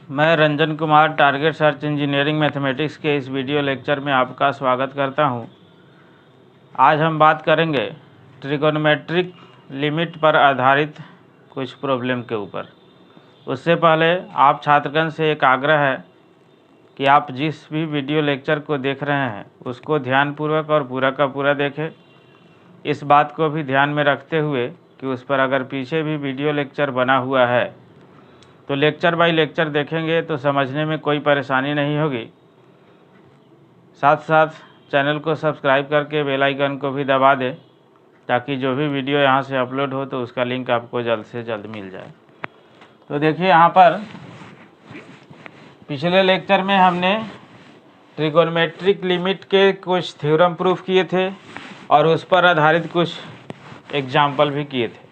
मैं Ranjan Kumar target search engineering mathematics के इस वीडियो लेक्चर में आपका स्वागत करता हूं। आज हम बात करेंगे ट्रिगोनोमेट्रिक लिमिट पर आधारित कुछ प्रॉब्लम के ऊपर। उससे पहले आप छात्रगण से एक आग्रह है कि आप जिस भी वीडियो लेक्चर को देख रहे हैं उसको ध्यानपूर्वक और पूरा का पूरा देखें। इस बात को भी ध्यान में रखते हुए कि उस पर अगर पीछे भी वीडियो लेक्चर बना हुआ है तो लेक्चर बाय लेक्चर देखेंगे तो समझने में कोई परेशानी नहीं होगी। साथ साथ चैनल को सब्सक्राइब करके बेल आइकन को भी दबा दें ताकि जो भी वीडियो यहाँ से अपलोड हो तो उसका लिंक आपको जल्द से जल्द मिल जाए। तो देखिए, यहाँ पर पिछले लेक्चर में हमने ट्रिगोनोमेट्रिक लिमिट के कुछ थ्योरम प्रूफ किए थे और उस पर आधारित कुछ एग्जाम्पल भी किए थे,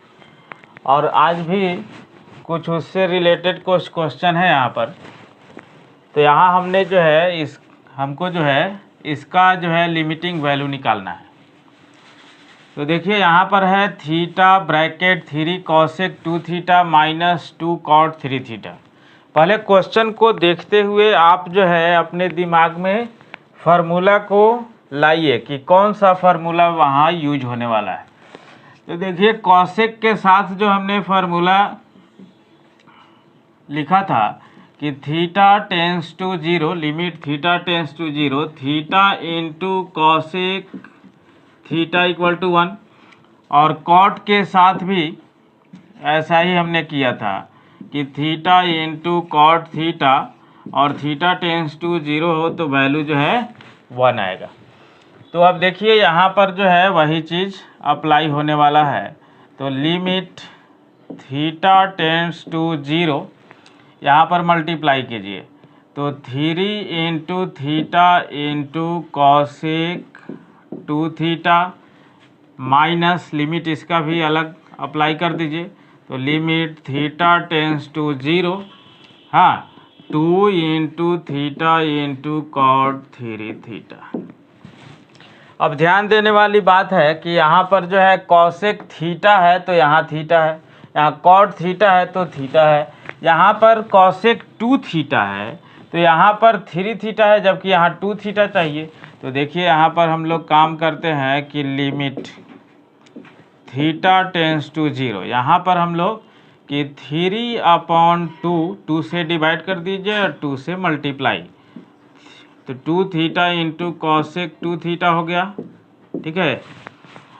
और आज भी कुछ उससे रिलेटेड कुछ क्वेश्चन है यहाँ पर। तो यहाँ हमने जो है इसका लिमिटिंग वैल्यू निकालना है। तो देखिए, यहाँ पर है theta bracket 3 cosec 2 theta minus 2 cot 3 theta. पहले क्वेश्चन को देखते हुए आप जो है अपने दिमाग में फार्मूला को लाइए कि कौन सा फार्मूला वहाँ यूज होने वाला है। तो देखिए, कॉसेक के साथ जो हमने फार्मूला लिखा था कि theta tends to 0, limit theta tends to 0, theta into cosec theta equal to 1, और कॉट के साथ भी ऐसा ही हमने किया था कि थीटा इंटू कॉट थीटा, और थीटा टेंस टू 0 हो तो वैल्यू जो है 1 आएगा। तो अब देखिए, यहाँ पर जो है वही चीज़ अप्लाई होने वाला है। तो लिमिट थीटा टेंस टू 0 यहाँ पर मल्टीप्लाई कीजिए, तो 3 into theta into cosec 2 theta minus limit इसका भी अलग अप्लाई कर दीजिए। तो limit theta tends to 0, 2 into theta into cot 3 theta. अब ध्यान देने वाली बात है कि यहाँ पर जो है कॉसेक थीटा है तो यहाँ थीटा है, यहाँ कॉट थीटा है तो थीटा है, यहाँ पर कॉसेक 2 थीटा है तो यहाँ पर 3 थीटा है, जबकि यहाँ 2 थीटा चाहिए। तो देखिए, यहाँ पर हम लोग काम करते हैं कि लिमिट थीटा टेंस टू 0, यहाँ पर हम लोग कि 3/2, 2 से डिवाइड कर दीजिए और 2 से मल्टीप्लाई, तो 2 थीटा इंटू कॉसेक 2 थीटा हो गया, ठीक है।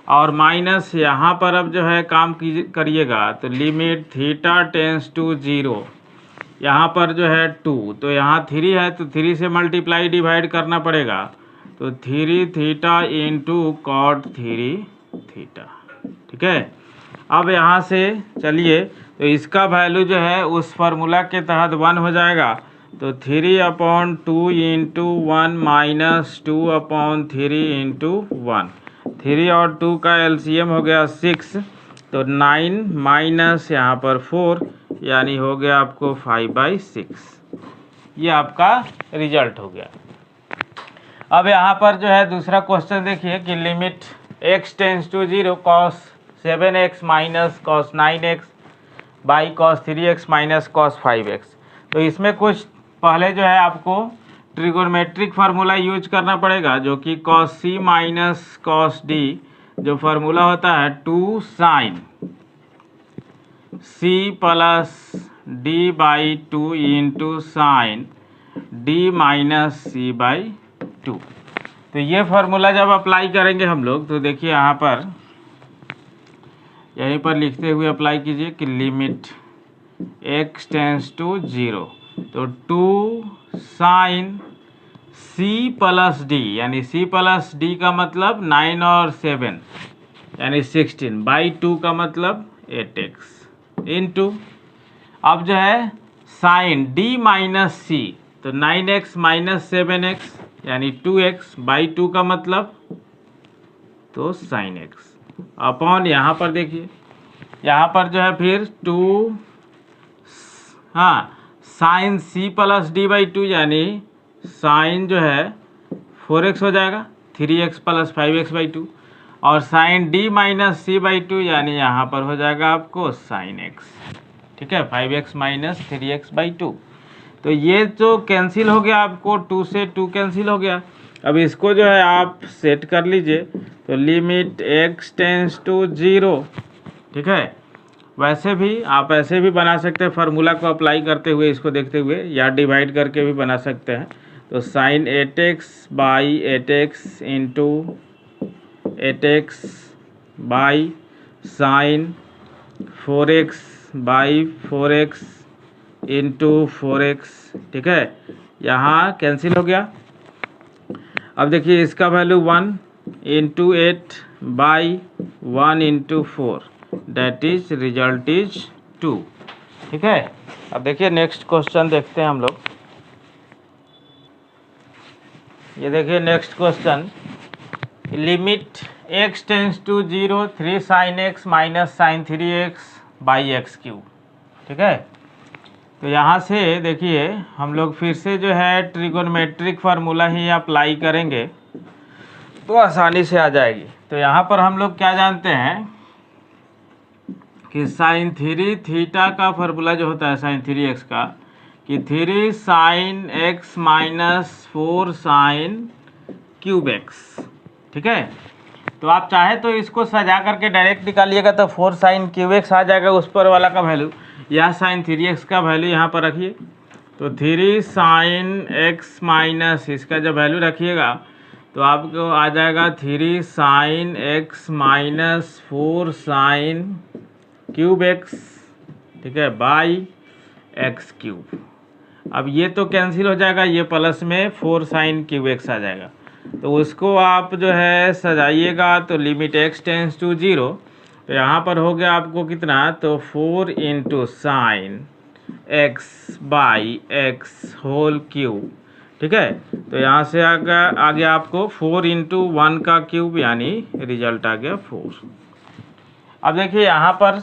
और माइनस यहाँ पर अब जो है काम करिएगा, तो लिमिट थीटा टेंस टू 0, यहाँ पर जो है 2, तो यहाँ 3 है तो 3 से मल्टीप्लाई डिवाइड करना पड़ेगा, तो 3 थीटा इंटू कॉट 3 थीटा, ठीक है। अब यहाँ से चलिए, तो इसका वैल्यू जो है उस फार्मूला के तहत 1 हो जाएगा, तो 3/2 इंटू 1 माइनस 2/3 इंटू 1, 3 और 2 का एलसीएम हो गया 6, तो 9 माइनस यहाँ पर 4, यानी हो गया आपको 5/6। ये आपका रिजल्ट हो गया। अब यहाँ पर जो है दूसरा क्वेश्चन देखिए कि limit x tends to 0 cos 7x minus cos 9x by cos 3x minus cos 5x। तो इसमें कुछ पहले जो है आपको ट्रिगोनोमेट्रिक फार्मूला यूज करना पड़ेगा, जो कि cos c माइनस cos d, जो फार्मूला होता है 2 sine c plus d by 2 into sine d minus c by 2। तो ये फार्मूला जब अप्लाई करेंगे हम लोग, तो देखिए यहाँ पर यहीं पर लिखते हुए अप्लाई कीजिए कि लिमिट x टेंस टू 0, तो 2 साइन c प्लस d, यानी c प्लस d का मतलब 9 और 7 यानी 16 बाई 2 का मतलब 8x इंटू, अब जो है साइन d माइनस c, तो 9x माइनस 7x यानी 2x बाई 2 का मतलब तो साइन x अपॉन, यहाँ पर देखिए यहाँ पर जो है फिर 2 sine c plus d by 2, यानी साइन जो है 4x हो जाएगा, 3x प्लस 5x बाई 2, और sine d minus c by 2, यानी यहाँ पर हो जाएगा आपको साइन x, ठीक है, 5x माइनस 3x बाई 2। तो ये जो कैंसिल हो गया आपको, 2 से 2 कैंसिल हो गया। अब इसको जो है आप सेट कर लीजिए, तो लिमिट x टेंस टू 0, ठीक है। वैसे भी आप ऐसे भी बना सकते हैं, फार्मूला को अप्लाई करते हुए, इसको देखते हुए, या डिवाइड करके भी बना सकते हैं। तो sine 8x by 8x into 8x by sine 4x by 4x into 4x, ठीक है। यहाँ कैंसिल हो गया। अब देखिए इसका value 1 into 8 by 1 into 4, that is result is 2, ठीक है। अब देखिए नेक्स्ट क्वेश्चन देखते हैं हम लोग। ये देखिए next question, limit x tends to 0 3 sine x minus sine 3x by x cube, ठीक है। तो यहाँ से देखिए हम लोग फिर से जो है ट्रिगोनोमेट्रिक फार्मूला ही अप्लाई करेंगे तो आसानी से आ जाएगी। तो यहाँ पर हम लोग क्या जानते हैं कि साइन 3 थीटा का फार्मूला जो होता है साइन 3x का, कि 3 sine x minus 4 sine cube x, ठीक है। तो आप चाहे तो इसको सजा करके डायरेक्ट निकालिएगा तो 4 साइन क्यूब x आ जाएगा उस पर वाला का वैल्यू, या साइन 3x का वैल्यू यहाँ पर रखिए। तो 3 साइन x माइनस इसका जब वैल्यू रखिएगा तो आपको आ जाएगा 3 sine x minus 4 sine cube x, ठीक है, बाई एक्स क्यूब। अब ये तो कैंसिल हो जाएगा, ये प्लस में 4 साइन क्यूब x आ जाएगा। तो उसको आप जो है सजाइएगा तो लिमिट x टेंस टू 0, तो यहाँ पर हो गया आपको कितना, तो 4 into sine x by x whole cube, ठीक है। तो यहाँ से आ गया आपको 4 इंटू 1 का क्यूब, यानी रिजल्ट आ गया 4। अब देखिए यहाँ पर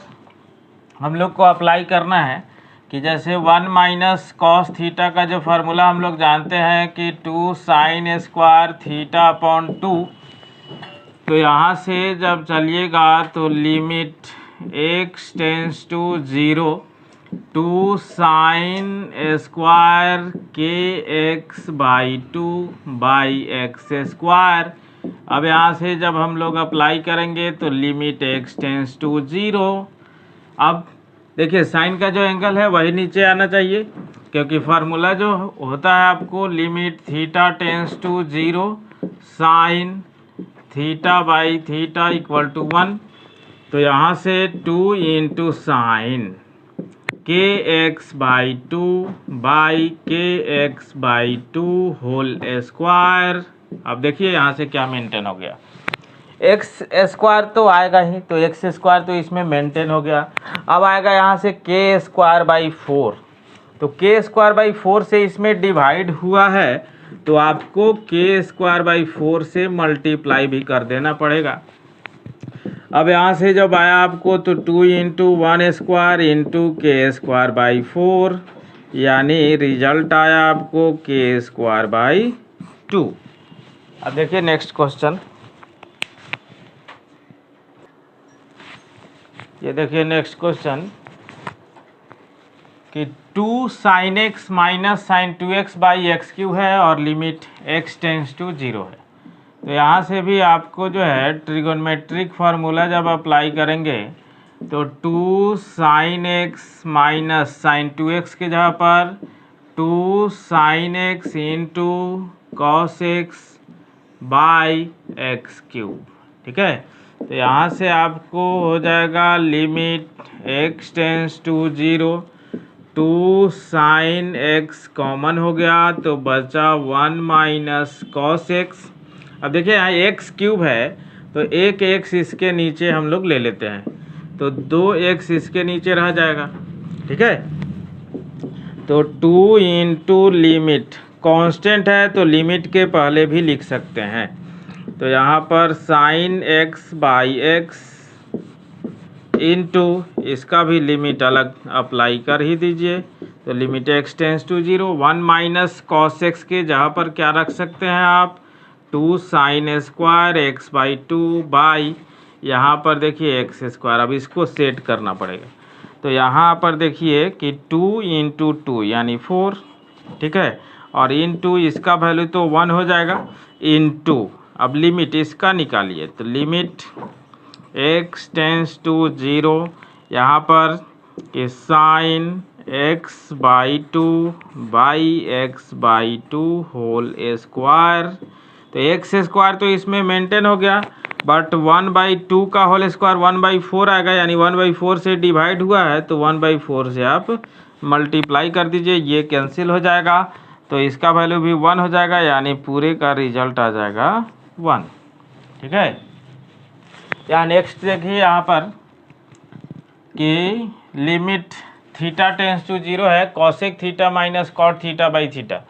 हम लोग को अप्लाई करना है कि जैसे 1 माइनस कॉस थीटा का जो फार्मूला हम लोग जानते हैं कि 2 साइन स्क्वायर थीटा अपॉन 2, तो यहाँ से जब चलिएगा तो limit x tends to 0 2 sine square के x by 2 by x square. अब यहाँ से जब हम लोग अप्लाई करेंगे तो लिमिट x टेंस टू 0। अब देखिए साइन का जो एंगल है वही नीचे आना चाहिए, क्योंकि फार्मूला जो होता है आपको limit theta tends to 0 sine theta by theta equal to 1। तो यहाँ से 2 into sine k x by 2 by k x by 2 whole square. अब देखिए यहाँ से क्या मेंटेन हो गया, एक्स स्क्वायर तो आएगा ही, तो एक्स स्क्वायर तो इसमें मेंटेन हो गया। अब आएगा यहाँ से के स्क्वायर बाई 4, तो के स्क्वायर बाई 4 से इसमें डिवाइड हुआ है, तो आपको के स्क्वायर बाई 4 से मल्टीप्लाई भी कर देना पड़ेगा। अब यहाँ से जब आया आपको तो 2 इंटू 1 स्क्वायर इंटू के स्क्वायर बाई 4, यानी रिजल्ट आया आपको के स्क्वायर बाई 2। अब देखिए नेक्स्ट क्वेश्चन, ये देखिए नेक्स्ट क्वेश्चन कि 2 sine x minus sine 2x by x cube है और लिमिट x टेंस टू 0 है। तो यहाँ से भी आपको जो है ट्रिगोनोमेट्रिक फार्मूला जब अप्लाई करेंगे तो 2 sine x minus sine 2x के जगह पर 2 sine x into cos x by x cube, ठीक है। तो यहाँ से आपको हो जाएगा limit x tends to 0 2 sine x common हो गया तो बचा 1 माइनस कॉस x। अब देखिए यहाँ x क्यूब है तो एक x इसके नीचे हम लोग ले लेते हैं, तो 2x इसके नीचे रह जाएगा, ठीक है। तो 2 इंटू लिमिट कांस्टेंट है तो लिमिट के पहले भी लिख सकते हैं, तो यहाँ पर sine x by x into इसका भी लिमिट अलग अप्लाई कर ही दीजिए, तो limit x tends to 0 1 minus cos x के जहाँ पर क्या रख सकते हैं आप 2 sine square x by 2 by यहाँ पर देखिए एक्स स्क्वायर। अब इसको सेट करना पड़ेगा, तो यहाँ पर देखिए कि 2 इंटू 2 यानी 4 ठीक है, और इनटू इसका वैल्यू तो 1 हो जाएगा, इनटू अब लिमिट इसका निकालिए, तो लिमिट x टेंस टू 0, यहाँ पर कि sine x by 2 by x by 2 whole square, तो एक्स स्क्वायर तो इसमें मेंटेन हो गया, बट 1/2 का होल स्क्वायर 1/4 आएगा, यानी 1/4 से डिवाइड हुआ है तो 1/4 से आप मल्टीप्लाई कर दीजिए, ये कैंसिल हो जाएगा, तो इसका वैल्यू भी 1 हो जाएगा, यानी पूरे का रिजल्ट आ जाएगा 1। ठीक है, यहाँ नेक्स्ट देखिए यहाँ पर कि लिमिट थीटा टेंस टू 0 है cosec theta minus cot theta by theta.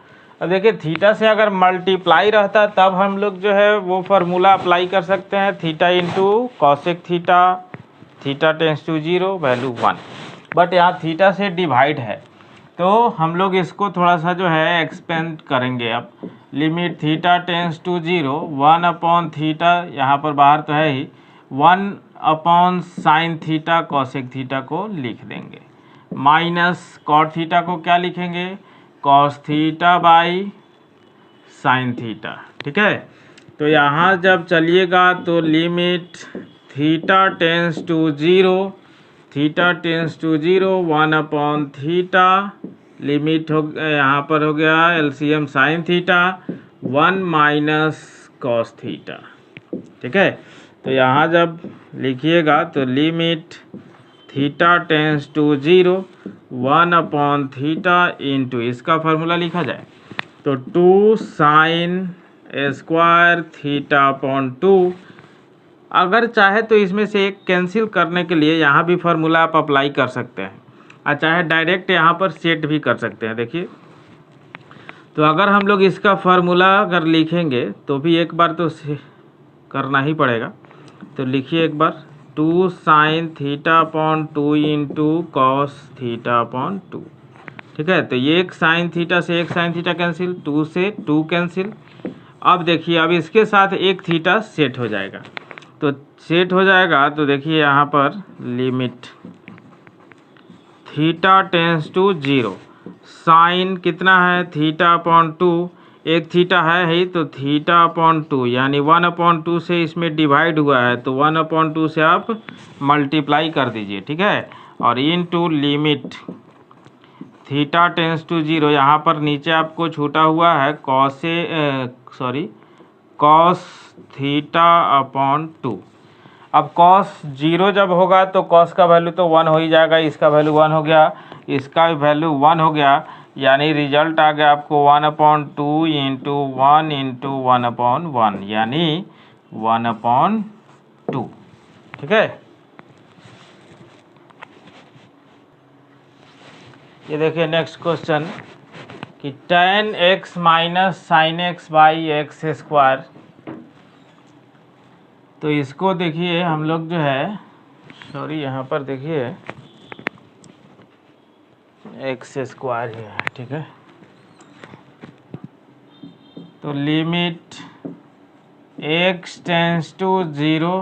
अब देखिए थीटा से अगर मल्टीप्लाई रहता तब हम लोग जो है वो फार्मूला अप्लाई कर सकते हैं, theta into cosec theta, theta tends to 0 value 1, but यहाँ थीटा से डिवाइड है तो हम लोग इसको थोड़ा सा जो है एक्सपेंड करेंगे। अब limit theta tends to 0 1 theta, यहाँ पर बाहर तो है ही, 1 साइन थीटा कॉसेक थीटा को लिख देंगे, माइनस कॉट थीटा को क्या लिखेंगे, cos theta by sine theta. ठीक है, तो यहाँ जब चलिएगा तो limit theta tends to 0, theta tends to 0 1 theta, limit हो यहाँ पर हो गया LCM sine theta 1 minus cos theta. ठीक है, तो यहाँ जब लिखिएगा तो limit theta tends to 0 1 theta into इसका फार्मूला लिखा जाए तो 2 साइन स्क्वायर थीटा अपॉन 2। अगर चाहे तो इसमें से एक कैंसिल करने के लिए यहाँ भी फार्मूला आप अप्लाई कर सकते हैं, और चाहे डायरेक्ट यहाँ पर सेट भी कर सकते हैं। देखिए तो अगर हम लोग इसका फार्मूला अगर लिखेंगे तो भी एक बार तो करना ही पड़ेगा, तो लिखिए एक बार 2 sine theta upon 2 into cos theta upon 2। ठीक है, तो ये एक साइन थीटा से एक साइन थीटा कैंसिल, 2 से 2 कैंसिल। अब देखिए अब इसके साथ एक थीटा सेट हो जाएगा, तो सेट हो जाएगा तो देखिए यहाँ पर limit theta tends to 0, sine कितना है थीटा अपॉन 2, एक थीटा है ही तो थीटा अपॉन 2, यानी 1/2 से इसमें डिवाइड हुआ है तो 1/2 से आप मल्टीप्लाई कर दीजिए। ठीक है, और into limit theta tends to 0, यहाँ पर नीचे आपको छूटा हुआ है कॉस थीटा अपॉन 2। अब कॉस 0 जब होगा तो कॉस का वैल्यू तो 1 हो ही जाएगा, इसका वैल्यू 1 हो गया, इसका वैल्यू 1 हो गया, यानी रिजल्ट आ गया आपको 1/2 इंटू 1 इंटू 1/1, यानी 1/2। ठीक है, ये देखिए नेक्स्ट क्वेश्चन कि tan x minus sign x by x square, तो इसको देखिए हम लोग जो है यहाँ पर देखिए एक्स स्क्वायर ही है। ठीक है, तो लिमिट x टेंस टू 0,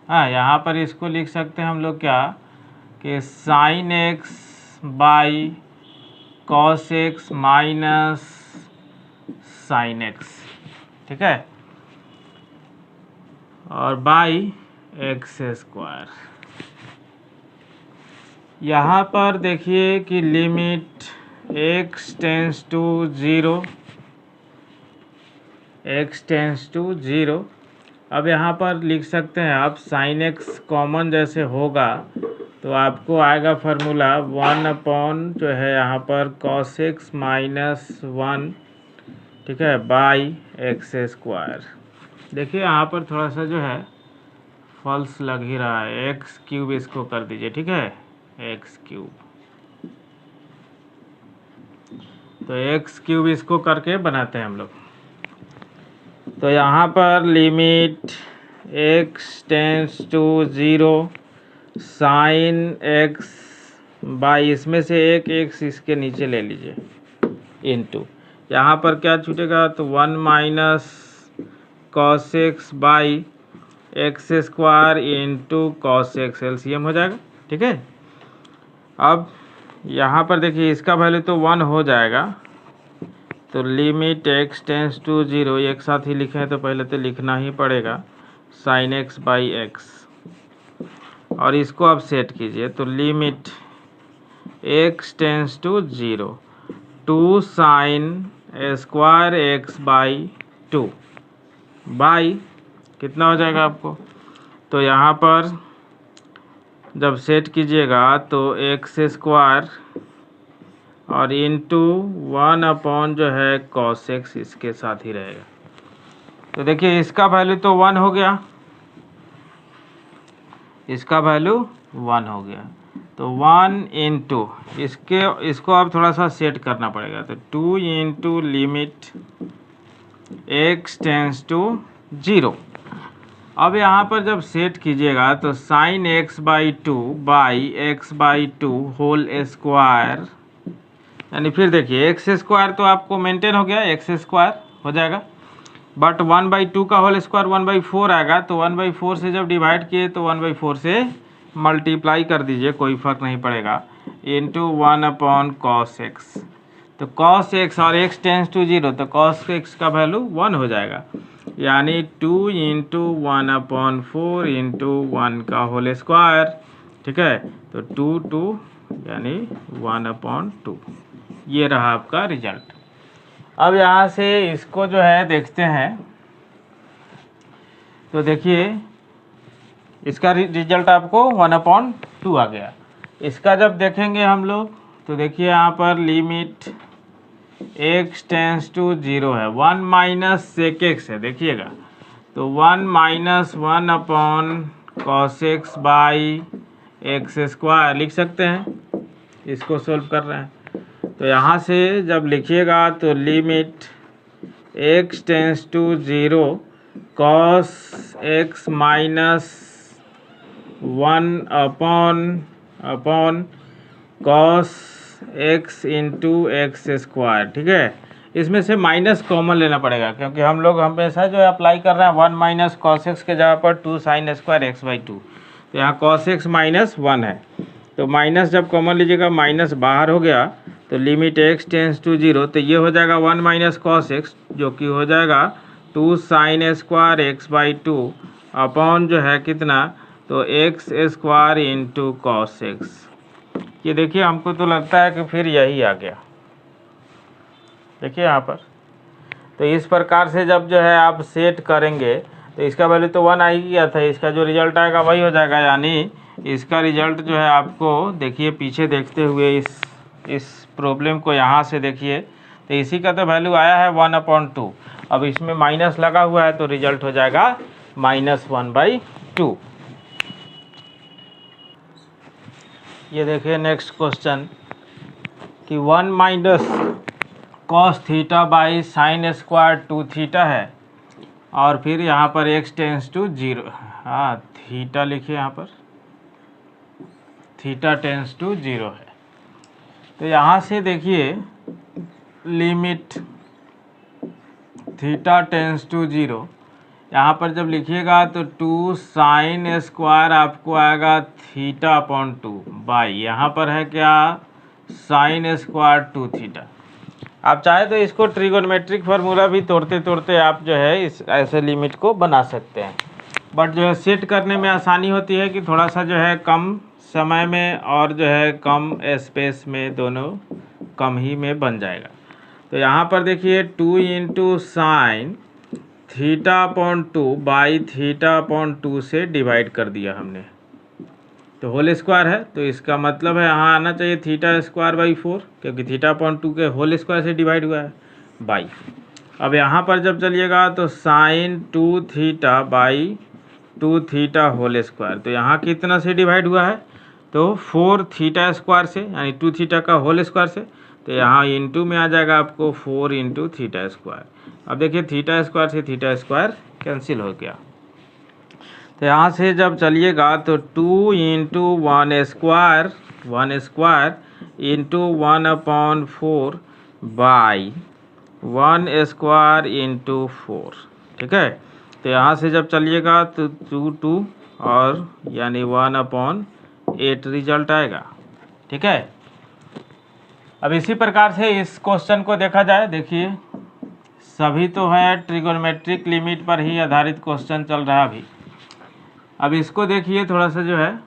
हाँ यहाँ पर इसको लिख सकते हैं हम लोग क्या कि sign x by cos x minus sine x. ठीक है, और बाई एक्स स्क्वायर। यहाँ पर देखिए कि limit x tends to 0, x tends to 0, अब यहाँ पर लिख सकते हैं आप साइन एक्स कॉमन जैसे होगा तो आपको आएगा फार्मूला 1 जो है यहाँ पर कॉस एक्स माइनस 1, ठीक है, बाई एक्स स्क्वायर। देखिए यहाँ पर थोड़ा सा जो है फॉल्स लग ही रहा है, एक्स क्यूब इसको कर दीजिए। ठीक है, एक्स क्यूब, तो एक्स क्यूब इसको करके बनाते हैं हम लोग। तो यहाँ पर limit x tends to 0 sine x by, इसमें से एक एक्स इसके नीचे ले लीजिए, इनटू यहाँ पर क्या छूटेगा तो 1 minus cos x by x square into cos x, LCM हो जाएगा। ठीक है, अब यहाँ पर देखिए इसका वैल्यू तो 1 हो जाएगा, तो लिमिट x टेंस टू 0, एक साथ ही लिखे हैं तो पहले तो लिखना ही पड़ेगा साइन एक्स बाई एक्स, और इसको आप सेट कीजिए तो limit x tends to 0 2 sine square x by 2 by कितना हो जाएगा आपको, तो यहाँ पर जब सेट कीजिएगा तो एक्स स्क्वायर और इंटू 1 अपॉन जो है कॉस एक्स इसके साथ ही रहेगा। तो देखिए इसका वैल्यू तो 1 हो गया, इसका वैल्यू 1 हो गया, तो 1 इंटू इसको आप थोड़ा सा सेट करना पड़ेगा, तो 2 into limit x tends to 0। अब यहाँ पर जब सेट कीजिएगा तो sine x by 2 by x by 2 whole square, यानी फिर देखिए एक्स स्क्वायर तो आपको मेंटेन हो गया, एक्स स्क्वायर हो जाएगा, बट 1/2 का होल स्क्वायर 1/4 आएगा, तो 1/4 से जब डिवाइड किए तो 1/4 से मल्टीप्लाई कर दीजिए, कोई फर्क नहीं पड़ेगा, इंटू 1 अपॉन कॉस एक्स। तो कॉस एक्स और एक्स टेंस टू 0 तो कॉस एक्स का वैल्यू 1 हो जाएगा, यानी 2 इंटू 1 अपॉन 4 इंटू 1 का होल स्क्वायर, ठीक है, तो 2 यानी 1 अपॉन 2, ये रहा आपका रिजल्ट। अब यहाँ से इसको जो है देखते हैं, तो देखिए इसका रिजल्ट आपको 1/2 आ गया। इसका जब देखेंगे हम लोग तो देखिए यहाँ पर लिमिट x टेंस टू 0 है, 1 माइनस सेक एक्स है, देखिएगा तो 1 minus 1 upon cos x by x square लिख सकते हैं, इसको सोल्व कर रहे हैं। तो यहाँ से जब लिखिएगा तो limit x tends to 0 cos x minus 1 upon cos x into x square, ठीक है, इसमें से माइनस कॉमन लेना पड़ेगा क्योंकि हम लोग हमेशा जो है अप्लाई कर रहे हैं 1 माइनस कॉस एक्स के जगह पर 2 साइन स्क्वायर एक्स बाई 2, तो यहाँ कॉस एक्स माइनस 1 है, तो माइनस जब कॉमन लीजिएगा माइनस बाहर हो गया, तो लिमिट x टेंस टू 0, तो ये हो जाएगा 1 माइनस कॉस एक्स जो कि हो जाएगा 2 sine square x by 2 upon जो है कितना, तो x square into cos x. ये देखिए हमको तो लगता है कि फिर यही आ गया, देखिए यहाँ पर। तो इस प्रकार से जब जो है आप सेट करेंगे तो इसका वैल्यू तो 1 आ ही गया था, इसका जो रिजल्ट आएगा वही हो जाएगा, यानी इसका रिजल्ट जो है आपको देखिए पीछे देखते हुए इस प्रॉब्लम को यहाँ से देखिए, तो इसी का तो वैल्यू आया है 1/2। अब इसमें माइनस लगा हुआ है तो रिजल्ट हो जाएगा -1/2। ये देखिए नेक्स्ट क्वेश्चन कि 1 minus cos theta by sine square 2 theta है, और फिर यहाँ पर x टेंस टू 0, हाँ थीटा लिखिए, यहाँ पर थीटा टेंस टू 0 है। तो यहाँ से देखिए लिमिट थीटा टेंस टू 0, यहाँ पर जब लिखिएगा तो 2 साइन स्क्वायर आपको आएगा थीटा अपॉन 2 बाई, यहाँ पर है क्या साइन स्क्वायर 2 थीटा। आप चाहे तो इसको ट्रिगोनोमेट्रिक फार्मूला भी तोड़ते तोड़ते आप जो है इस ऐसे लिमिट को बना सकते हैं, बट जो है सेट करने में आसानी होती है कि थोड़ा सा जो है कम समय में और जो है कम स्पेस में, दोनों कम ही में बन जाएगा। तो यहाँ पर देखिए 2 into sine theta upon 2 by theta upon 2 से डिवाइड कर दिया हमने, तो होल स्क्वायर है, तो इसका मतलब है यहाँ आना चाहिए थीटा स्क्वायर बाई 4, क्योंकि थीटा अपॉन 2 के होल स्क्वायर से डिवाइड हुआ है बाई। अब यहाँ पर जब चलिएगा तो sine 2 theta by 2 theta whole square, तो यहाँ कितना से डिवाइड हुआ है, तो 4 थीटा स्क्वायर से, यानी 2 थीटा का होल स्क्वायर से, तो यहाँ इंटू में आ जाएगा आपको 4 इंटू थीटा स्क्वायर। अब देखिए थीटा स्क्वायर से थीटा स्क्वायर कैंसिल हो गया, तो यहाँ से जब चलिएगा तो 2 into 1 square into 1/4 by 1 square into 4, ठीक है। तो यहाँ से जब चलिएगा तो 2 और यानी 1/8 रिजल्ट आएगा, ठीक है। अब इसी प्रकार से इस क्वेश्चन को देखा जाए, देखिए सभी तो है ट्रिगोनोमेट्रिक लिमिट पर ही आधारित क्वेश्चन चल रहा है अभी। अब इसको देखिए थोड़ा सा जो है,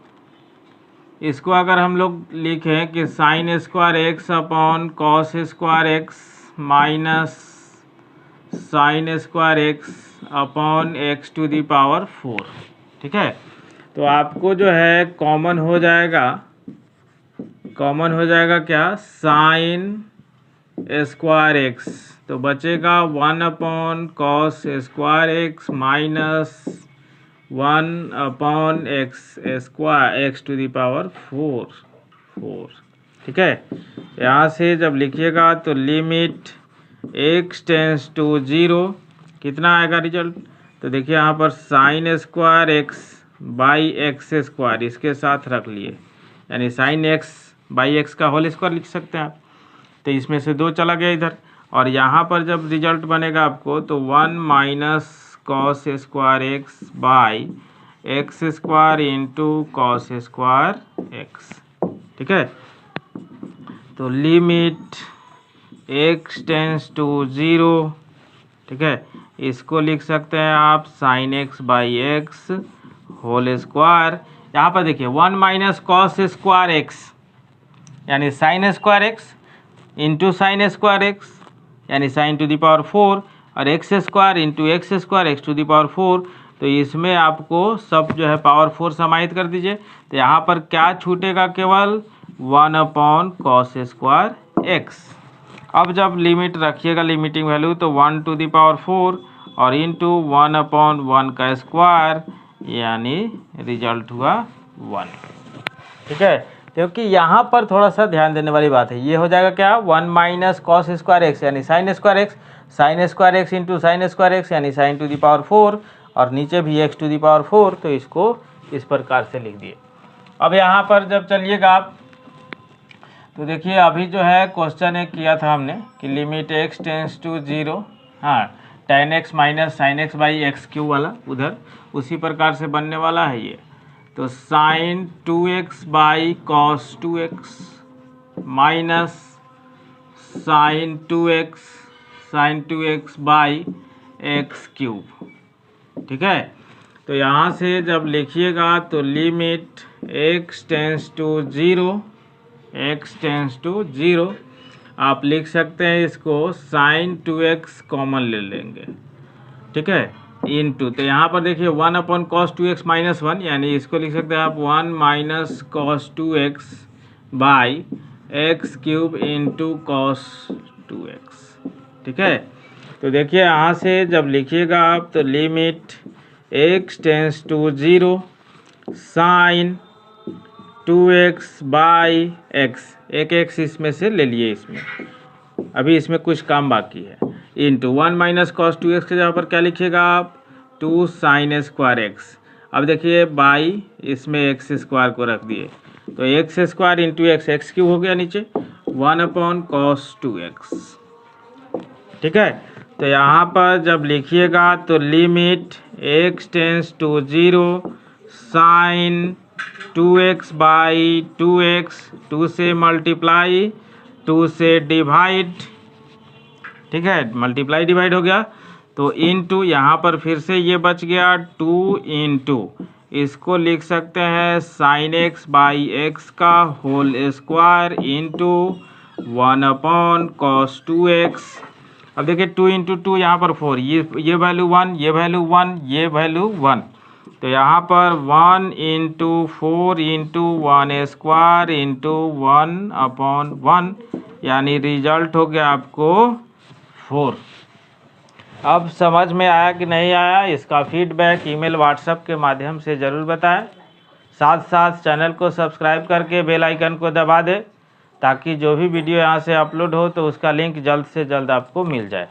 इसको अगर हम लोग लिखें कि sine square x upon cos square x minus sine square x upon x to the power 4, ठीक है। तो आपको जो है कॉमन हो जाएगा क्या, साइन स्क्वायर एक्स, तो बचेगा 1 upon cos square x minus 1 upon x square x to the power 4, ठीक है। यहाँ से जब लिखिएगा तो लिमिट x टेंस टू 0 कितना आएगा रिजल्ट, तो देखिए यहाँ पर sign square x by x square इसके साथ रख लिए, यानी साइन एक्स बाई एक्स का होल स्क्वायर लिख सकते हैं आप। तो इसमें से 2 चला गया इधर, और यहाँ पर जब रिजल्ट बनेगा आपको तो 1 minus cos square x by x square into cos square x, ठीक है। तो लिमिट x टेंस टू 0, ठीक है, इसको लिख सकते हैं आप sine x by x whole square. यहाँ पर देखिए 1 माइनस कॉस स्क्वायर एक्स यानी sine square x into sine square x यानी साइन टू दी पावर 4, और x square into x square x to the power 4। तो इसमें आपको सब जो है पावर 4 समाहित कर दीजिए, तो यहाँ पर क्या छूटेगा, केवल 1 अपॉन कॉस स्क्वायर एक्स। अब जब लिमिट रखिएगा लिमिटिंग वैल्यू तो 1 टू दी पावर 4 और इंटू 1 अपॉन 1 का स्क्वायर, यानी रिजल्ट हुआ 1, ठीक है। क्योंकि यहाँ पर थोड़ा सा ध्यान देने वाली बात है, ये हो जाएगा क्या, 1 माइनस कॉस स्क्वायर एक्स यानी sine square x into sine square x यानी साइन टू दी पावर 4, और नीचे भी एक्स टू दी पावर 4, तो इसको इस प्रकार से लिख दिए। अब यहाँ पर जब चलिएगा आप तो देखिए अभी जो है क्वेश्चन एक किया था हमने कि लिमिट x टेंस टू 0, हाँ tan x minus sign x by x Q वाला, उधर उसी प्रकार से बनने वाला है ये। तो sine 2x by cos 2x minus sine 2x by x cube, ठीक है। तो यहाँ से जब लिखिएगा तो लिमिट x टेंस टू 0 आप लिख सकते हैं इसको साइन 2x कॉमन ले लेंगे, ठीक है, इनटू, तो यहाँ पर देखिए 1 अपॉन कॉस 2x माइनस 1, यानी इसको लिख सकते हैं आप 1 minus cos 2x by x cube into cos 2x, ठीक है। तो देखिए यहाँ से जब लिखिएगा आप तो limit x tends to 0 sine 2x by x, एक एक्स इसमें से ले लिए, इसमें अभी इसमें कुछ काम बाकी है, इंटू 1 माइनस कॉस 2x के जगह पर क्या लिखिएगा आप 2 साइन स्क्वायर एक्स। अब देखिए बाई इसमें एक्स स्क्वायर को रख दिए, तो x square into x, x cube हो गया नीचे 1 अपॉन कॉस 2x, ठीक है। तो यहाँ पर जब लिखिएगा तो limit x tends to 0 sine 2x by 2x, 2 से मल्टीप्लाई 2 से डिवाइड, ठीक है, मल्टीप्लाई डिवाइड हो गया, तो इनटू यहाँ पर फिर से ये बच गया 2 इंटू, इसको लिख सकते हैं साइन एक्स बाई एक्स का whole square into 1 upon cos 2x। अब देखिए 2 इंटू 2 यहाँ पर 4, ये वैल्यू 1, ये वैल्यू 1, ये वैल्यू 1, तो यहाँ पर 1 into 4 into 1 square into 1 upon 1, यानी रिजल्ट हो गया आपको 4। अब समझ में आया कि नहीं आया, इसका फीडबैक ईमेल व्हाट्सएप के माध्यम से ज़रूर बताएं। साथ साथ चैनल को सब्सक्राइब करके बेल आइकन को दबा दें, ताकि जो भी वीडियो यहाँ से अपलोड हो तो उसका लिंक जल्द से जल्द आपको मिल जाए।